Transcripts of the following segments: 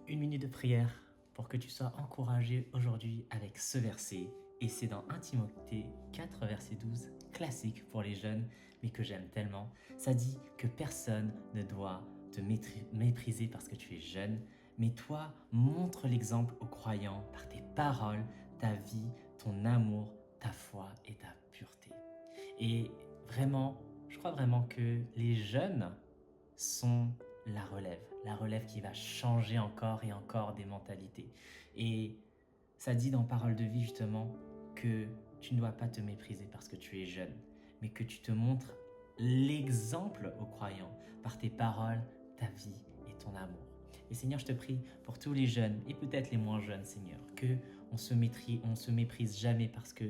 Une minute de prière pour que tu sois encouragé aujourd'hui avec ce verset. Et c'est dans 1 Timothée 4, verset 12, classique pour les jeunes, mais que j'aime tellement. Ça dit que personne ne doit te mépriser parce que tu es jeune, mais toi, montre l'exemple aux croyants par tes paroles, ta vie, ton amour, ta foi et ta pureté. Et vraiment, je crois vraiment que les jeunes sont la relève qui va changer encore et encore des mentalités. Et ça dit dans Parole de vie justement que tu ne dois pas te mépriser parce que tu es jeune, mais que tu te montres l'exemple aux croyants par tes paroles, ta vie et ton amour. Et Seigneur, je te prie pour tous les jeunes et peut-être les moins jeunes, Seigneur, que on se méprise jamais parce que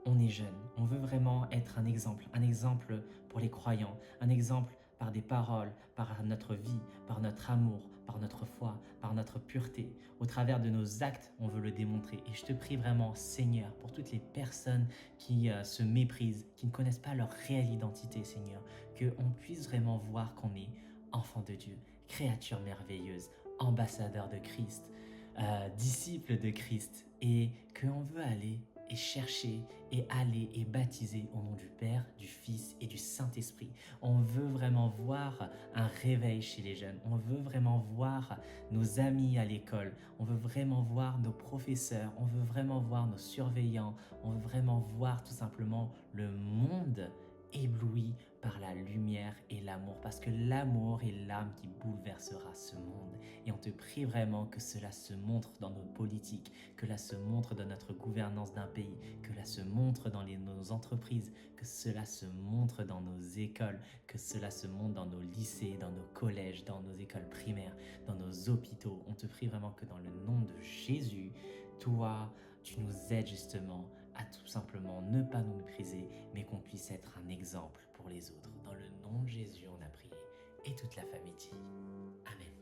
on est jeune, on veut vraiment être un exemple pour les croyants, un exemple par des paroles, par notre vie, par notre amour, par notre foi, par notre pureté. Au travers de nos actes, on veut le démontrer. Et je te prie vraiment, Seigneur, pour toutes les personnes qui se méprisent, qui ne connaissent pas leur réelle identité, Seigneur, qu'on puisse vraiment voir qu'on est enfant de Dieu, créature merveilleuse, ambassadeur de Christ, disciple de Christ, et qu'on veut aller et chercher et aller et baptiser au nom du Père, du Fils et du Saint-Esprit. On veut vraiment voir un réveil chez les jeunes. On veut vraiment voir nos amis à l'école. On veut vraiment voir nos professeurs. On veut vraiment voir nos surveillants. On veut vraiment voir tout simplement le monde ébloui par la lumière et l'amour, parce que l'amour est l'âme qui bouleversera ce monde. Et on te prie vraiment que cela se montre dans nos politiques, que cela se montre dans notre gouvernance d'un pays, que cela se montre dans nos entreprises, que cela se montre dans nos écoles, que cela se montre dans nos lycées, dans nos collèges, dans nos écoles primaires, dans nos hôpitaux. On te prie vraiment que dans le nom de Jésus, toi, tu nous aides justement à tout simplement ne pas nous mépriser, mais qu'on puisse être un exemple pour les autres. Dans le nom de Jésus, on a prié. Et toute la famille dit Amen.